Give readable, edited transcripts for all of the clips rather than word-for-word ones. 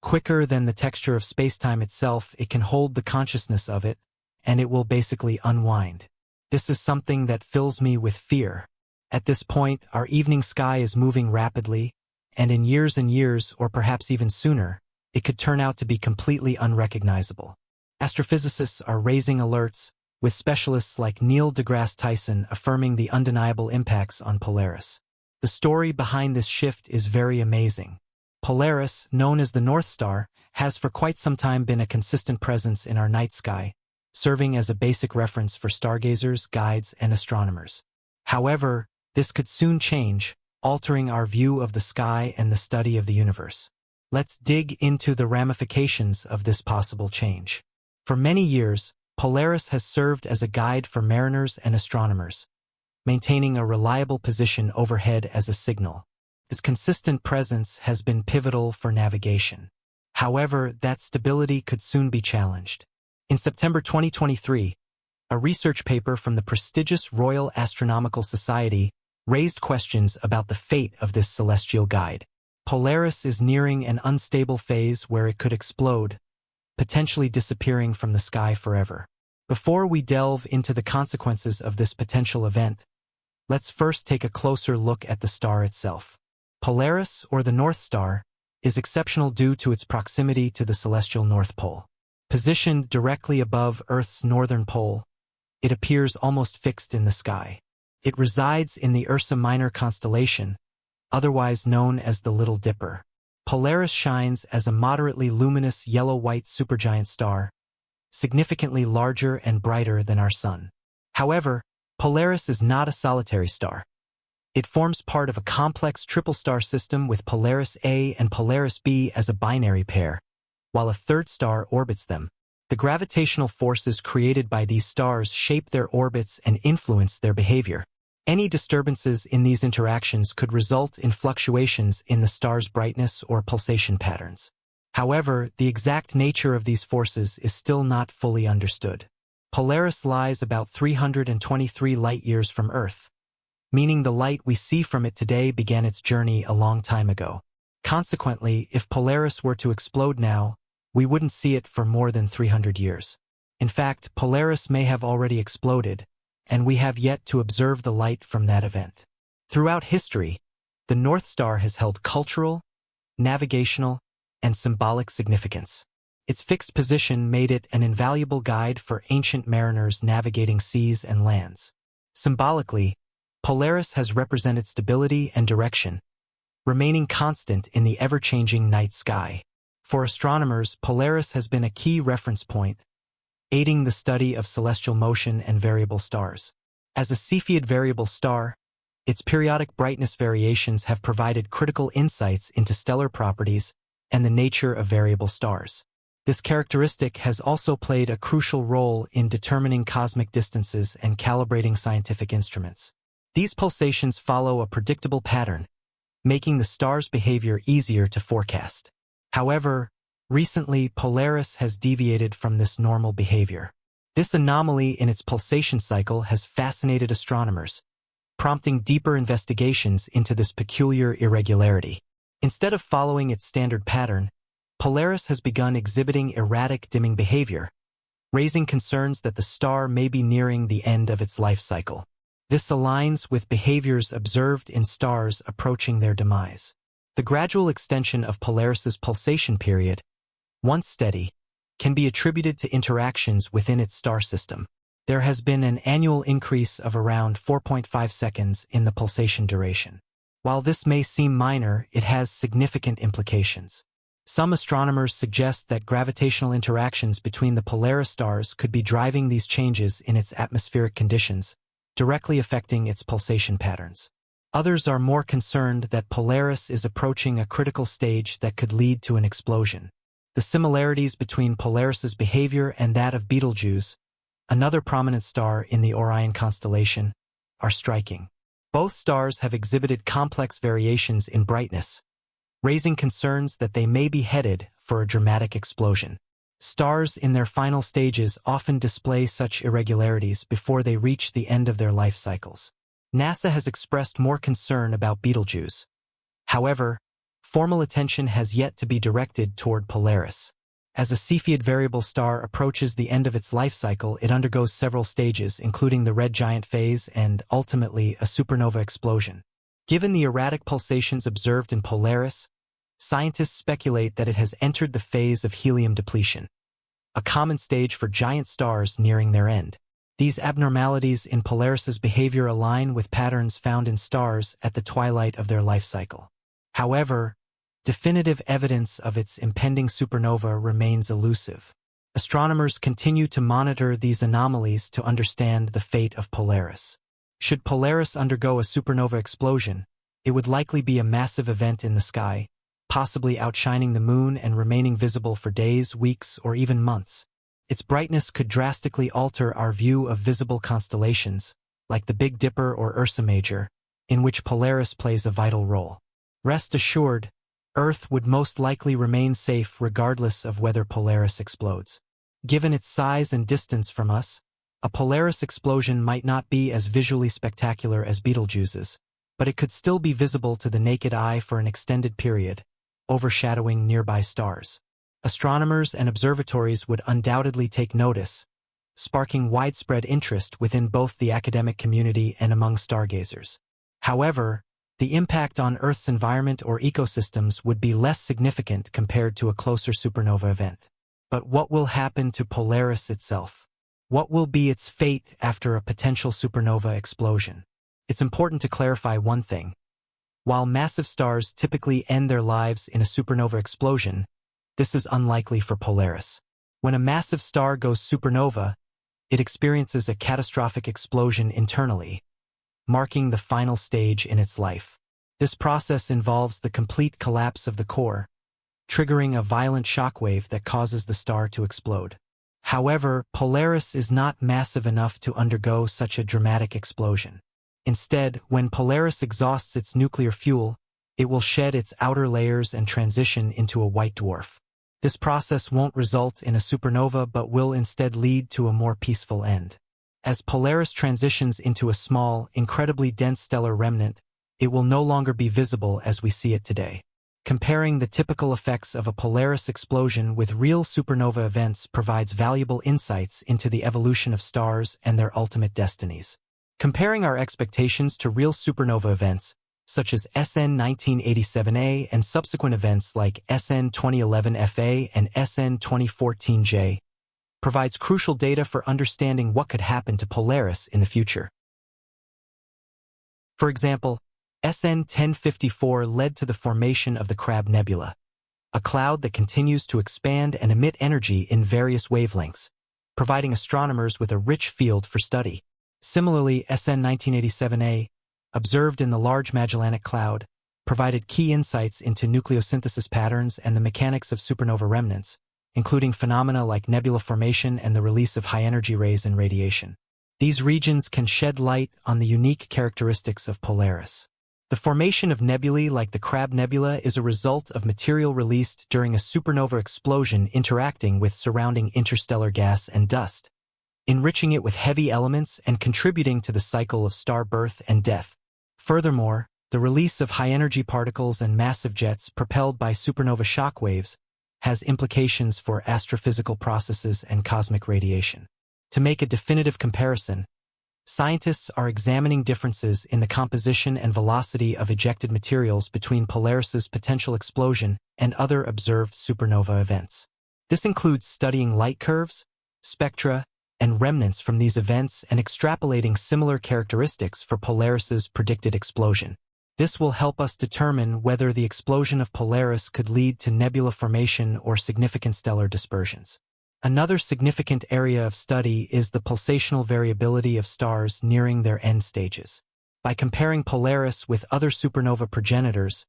Quicker than the texture of space-time itself, it can hold the consciousness of it, and it will basically unwind. This is something that fills me with fear. At this point, our evening sky is moving rapidly, and in years and years, or perhaps even sooner, it could turn out to be completely unrecognizable. Astrophysicists are raising alerts, with specialists like Neil deGrasse Tyson affirming the undeniable impacts on Polaris. The story behind this shift is very amazing. Polaris, known as the North Star, has for quite some time been a consistent presence in our night sky, serving as a basic reference for stargazers, guides, and astronomers. However, this could soon change, altering our view of the sky and the study of the universe. Let's dig into the ramifications of this possible change. For many years, Polaris has served as a guide for mariners and astronomers, maintaining a reliable position overhead as a signal. Its consistent presence has been pivotal for navigation. However, that stability could soon be challenged. In September 2023, a research paper from the prestigious Royal Astronomical Society raised questions about the fate of this celestial guide. Polaris is nearing an unstable phase where it could explode, potentially disappearing from the sky forever. Before we delve into the consequences of this potential event, let's first take a closer look at the star itself. Polaris, or the North Star, is exceptional due to its proximity to the celestial North Pole. Positioned directly above Earth's northern pole, it appears almost fixed in the sky. It resides in the Ursa Minor constellation, otherwise known as the Little Dipper. Polaris shines as a moderately luminous yellow-white supergiant star, significantly larger and brighter than our Sun. However, Polaris is not a solitary star. It forms part of a complex triple-star system with Polaris A and Polaris B as a binary pair, while a third star orbits them. The gravitational forces created by these stars shape their orbits and influence their behavior. Any disturbances in these interactions could result in fluctuations in the star's brightness or pulsation patterns. However, the exact nature of these forces is still not fully understood. Polaris lies about 323 light-years from Earth, meaning the light we see from it today began its journey a long time ago. Consequently, if Polaris were to explode now, we wouldn't see it for more than 300 years. In fact, Polaris may have already exploded, and we have yet to observe the light from that event. Throughout history, the North Star has held cultural, navigational, and symbolic significance. Its fixed position made it an invaluable guide for ancient mariners navigating seas and lands. Symbolically, Polaris has represented stability and direction, remaining constant in the ever-changing night sky. For astronomers, Polaris has been a key reference point, aiding the study of celestial motion and variable stars. As a Cepheid variable star, its periodic brightness variations have provided critical insights into stellar properties and the nature of variable stars. This characteristic has also played a crucial role in determining cosmic distances and calibrating scientific instruments. These pulsations follow a predictable pattern, making the star's behavior easier to forecast. However, recently Polaris has deviated from this normal behavior. This anomaly in its pulsation cycle has fascinated astronomers, prompting deeper investigations into this peculiar irregularity. Instead of following its standard pattern, Polaris has begun exhibiting erratic dimming behavior, raising concerns that the star may be nearing the end of its life cycle. This aligns with behaviors observed in stars approaching their demise. The gradual extension of Polaris's pulsation period, once steady, can be attributed to interactions within its star system. There has been an annual increase of around 4.5 seconds in the pulsation duration. While this may seem minor, it has significant implications. Some astronomers suggest that gravitational interactions between the Polaris stars could be driving these changes in its atmospheric conditions, directly affecting its pulsation patterns. Others are more concerned that Polaris is approaching a critical stage that could lead to an explosion. The similarities between Polaris's behavior and that of Betelgeuse, another prominent star in the Orion constellation, are striking. Both stars have exhibited complex variations in brightness, raising concerns that they may be headed for a dramatic explosion. Stars in their final stages often display such irregularities before they reach the end of their life cycles. NASA has expressed more concern about Betelgeuse. However, formal attention has yet to be directed toward Polaris. As a Cepheid variable star approaches the end of its life cycle, it undergoes several stages, including the red giant phase and, ultimately, a supernova explosion. Given the erratic pulsations observed in Polaris, scientists speculate that it has entered the phase of helium depletion, a common stage for giant stars nearing their end. These abnormalities in Polaris's behavior align with patterns found in stars at the twilight of their life cycle. However, definitive evidence of its impending supernova remains elusive. Astronomers continue to monitor these anomalies to understand the fate of Polaris. Should Polaris undergo a supernova explosion, it would likely be a massive event in the sky, possibly outshining the moon and remaining visible for days, weeks, or even months. Its brightness could drastically alter our view of visible constellations, like the Big Dipper or Ursa Major, in which Polaris plays a vital role. Rest assured, Earth would most likely remain safe regardless of whether Polaris explodes. Given its size and distance from us, a Polaris explosion might not be as visually spectacular as Betelgeuse's, but it could still be visible to the naked eye for an extended period, overshadowing nearby stars. Astronomers and observatories would undoubtedly take notice, sparking widespread interest within both the academic community and among stargazers. However, the impact on Earth's environment or ecosystems would be less significant compared to a closer supernova event. But what will happen to Polaris itself? What will be its fate after a potential supernova explosion? It's important to clarify one thing. While massive stars typically end their lives in a supernova explosion, this is unlikely for Polaris. When a massive star goes supernova, it experiences a catastrophic explosion internally, marking the final stage in its life. This process involves the complete collapse of the core, triggering a violent shockwave that causes the star to explode. However, Polaris is not massive enough to undergo such a dramatic explosion. Instead, when Polaris exhausts its nuclear fuel, it will shed its outer layers and transition into a white dwarf. This process won't result in a supernova but will instead lead to a more peaceful end. As Polaris transitions into a small, incredibly dense stellar remnant, it will no longer be visible as we see it today. Comparing the typical effects of a Polaris explosion with real supernova events provides valuable insights into the evolution of stars and their ultimate destinies. Comparing our expectations to real supernova events, such as SN 1987A and subsequent events like SN 2011FA and SN 2014J, provides crucial data for understanding what could happen to Polaris in the future. For example, SN 1054 led to the formation of the Crab Nebula, a cloud that continues to expand and emit energy in various wavelengths, providing astronomers with a rich field for study. Similarly, SN 1987A, observed in the Large Magellanic Cloud, provided key insights into nucleosynthesis patterns and the mechanics of supernova remnants, including phenomena like nebula formation and the release of high-energy rays and radiation. These regions can shed light on the unique characteristics of Polaris. The formation of nebulae like the Crab Nebula is a result of material released during a supernova explosion interacting with surrounding interstellar gas and dust, enriching it with heavy elements and contributing to the cycle of star birth and death. Furthermore, the release of high-energy particles and massive jets propelled by supernova shockwaves has implications for astrophysical processes and cosmic radiation. To make a definitive comparison, scientists are examining differences in the composition and velocity of ejected materials between Polaris's potential explosion and other observed supernova events. This includes studying light curves, spectra, and remnants from these events and extrapolating similar characteristics for Polaris's predicted explosion. This will help us determine whether the explosion of Polaris could lead to nebula formation or significant stellar dispersions. Another significant area of study is the pulsational variability of stars nearing their end stages. By comparing Polaris with other supernova progenitors,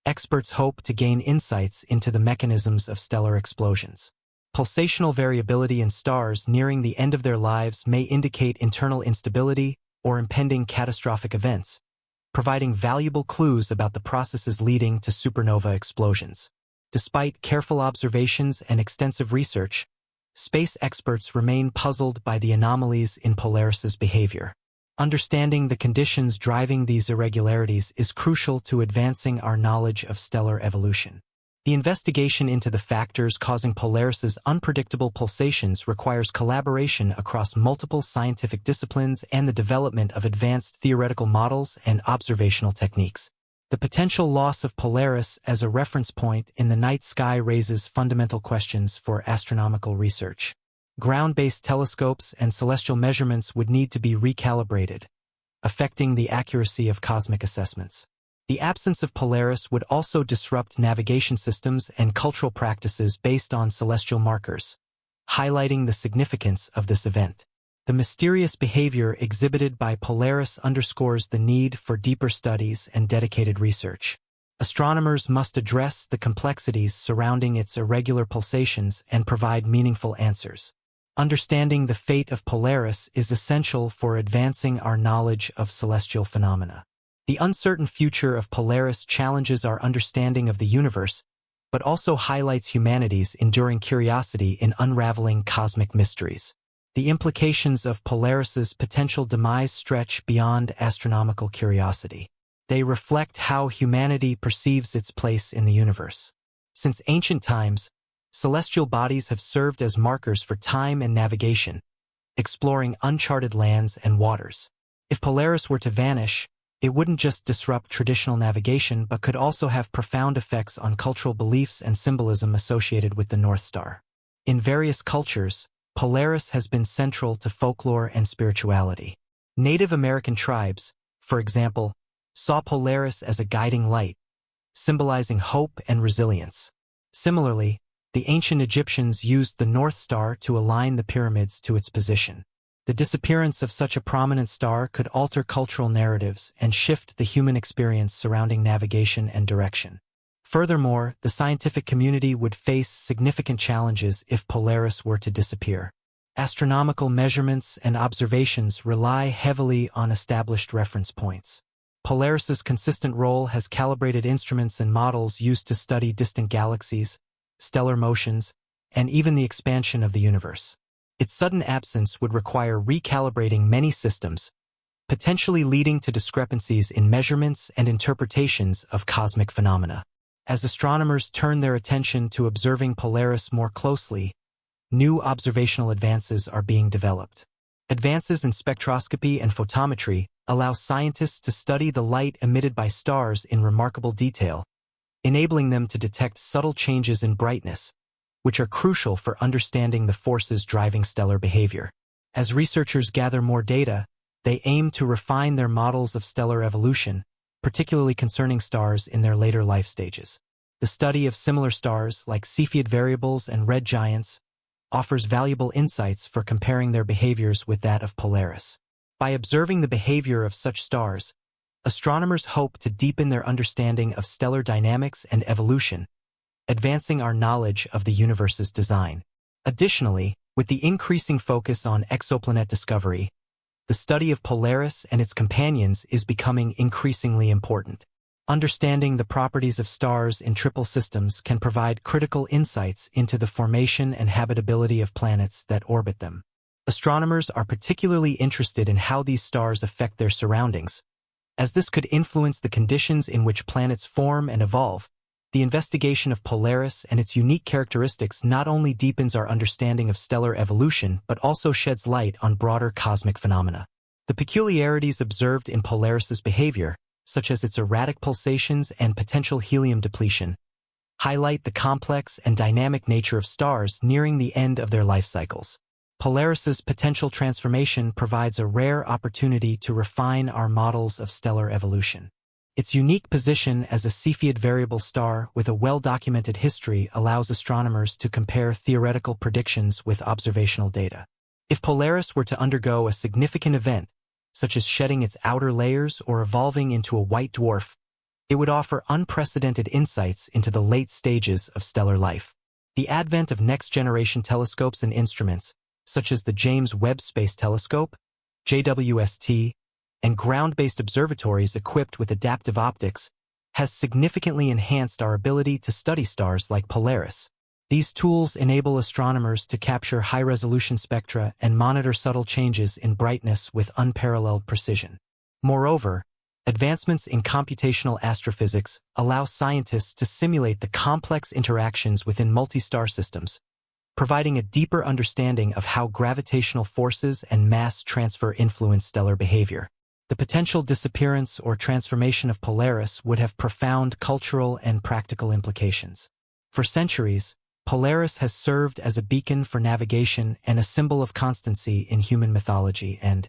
experts hope to gain insights into the mechanisms of stellar explosions. Pulsational variability in stars nearing the end of their lives may indicate internal instability or impending catastrophic events, providing valuable clues about the processes leading to supernova explosions. Despite careful observations and extensive research, space experts remain puzzled by the anomalies in Polaris's behavior. Understanding the conditions driving these irregularities is crucial to advancing our knowledge of stellar evolution. The investigation into the factors causing Polaris's unpredictable pulsations requires collaboration across multiple scientific disciplines and the development of advanced theoretical models and observational techniques. The potential loss of Polaris as a reference point in the night sky raises fundamental questions for astronomical research. Ground-based telescopes and celestial measurements would need to be recalibrated, affecting the accuracy of cosmic assessments. The absence of Polaris would also disrupt navigation systems and cultural practices based on celestial markers, highlighting the significance of this event. The mysterious behavior exhibited by Polaris underscores the need for deeper studies and dedicated research. Astronomers must address the complexities surrounding its irregular pulsations and provide meaningful answers. Understanding the fate of Polaris is essential for advancing our knowledge of celestial phenomena. The uncertain future of Polaris challenges our understanding of the universe, but also highlights humanity's enduring curiosity in unraveling cosmic mysteries. The implications of Polaris's potential demise stretch beyond astronomical curiosity. They reflect how humanity perceives its place in the universe. Since ancient times, celestial bodies have served as markers for time and navigation, exploring uncharted lands and waters. If Polaris were to vanish, it wouldn't just disrupt traditional navigation but could also have profound effects on cultural beliefs and symbolism associated with the North Star. In various cultures, Polaris has been central to folklore and spirituality. Native American tribes, for example, saw Polaris as a guiding light, symbolizing hope and resilience. Similarly, the ancient Egyptians used the North Star to align the pyramids to its position. The disappearance of such a prominent star could alter cultural narratives and shift the human experience surrounding navigation and direction. Furthermore, the scientific community would face significant challenges if Polaris were to disappear. Astronomical measurements and observations rely heavily on established reference points. Polaris's consistent role has calibrated instruments and models used to study distant galaxies, stellar motions, and even the expansion of the universe. Its sudden absence would require recalibrating many systems, potentially leading to discrepancies in measurements and interpretations of cosmic phenomena. As astronomers turn their attention to observing Polaris more closely, new observational advances are being developed. Advances in spectroscopy and photometry allow scientists to study the light emitted by stars in remarkable detail, enabling them to detect subtle changes in brightness, which are crucial for understanding the forces driving stellar behavior. As researchers gather more data, they aim to refine their models of stellar evolution, particularly concerning stars in their later life stages. The study of similar stars like Cepheid variables and red giants offers valuable insights for comparing their behaviors with that of Polaris. By observing the behavior of such stars, astronomers hope to deepen their understanding of stellar dynamics and evolution, advancing our knowledge of the universe's design. Additionally, with the increasing focus on exoplanet discovery, the study of Polaris and its companions is becoming increasingly important. Understanding the properties of stars in triple systems can provide critical insights into the formation and habitability of planets that orbit them. Astronomers are particularly interested in how these stars affect their surroundings, as this could influence the conditions in which planets form and evolve. The investigation of Polaris and its unique characteristics not only deepens our understanding of stellar evolution but also sheds light on broader cosmic phenomena. The peculiarities observed in Polaris's behavior, such as its erratic pulsations and potential helium depletion, highlight the complex and dynamic nature of stars nearing the end of their life cycles. Polaris's potential transformation provides a rare opportunity to refine our models of stellar evolution. Its unique position as a Cepheid variable star with a well-documented history allows astronomers to compare theoretical predictions with observational data. If Polaris were to undergo a significant event, such as shedding its outer layers or evolving into a white dwarf, it would offer unprecedented insights into the late stages of stellar life. The advent of next-generation telescopes and instruments, such as the James Webb Space Telescope, JWST, and ground-based observatories equipped with adaptive optics, has significantly enhanced our ability to study stars like Polaris. These tools enable astronomers to capture high-resolution spectra and monitor subtle changes in brightness with unparalleled precision. Moreover, advancements in computational astrophysics allow scientists to simulate the complex interactions within multi-star systems, providing a deeper understanding of how gravitational forces and mass transfer influence stellar behavior. The potential disappearance or transformation of Polaris would have profound cultural and practical implications. For centuries, Polaris has served as a beacon for navigation and a symbol of constancy in human mythology, and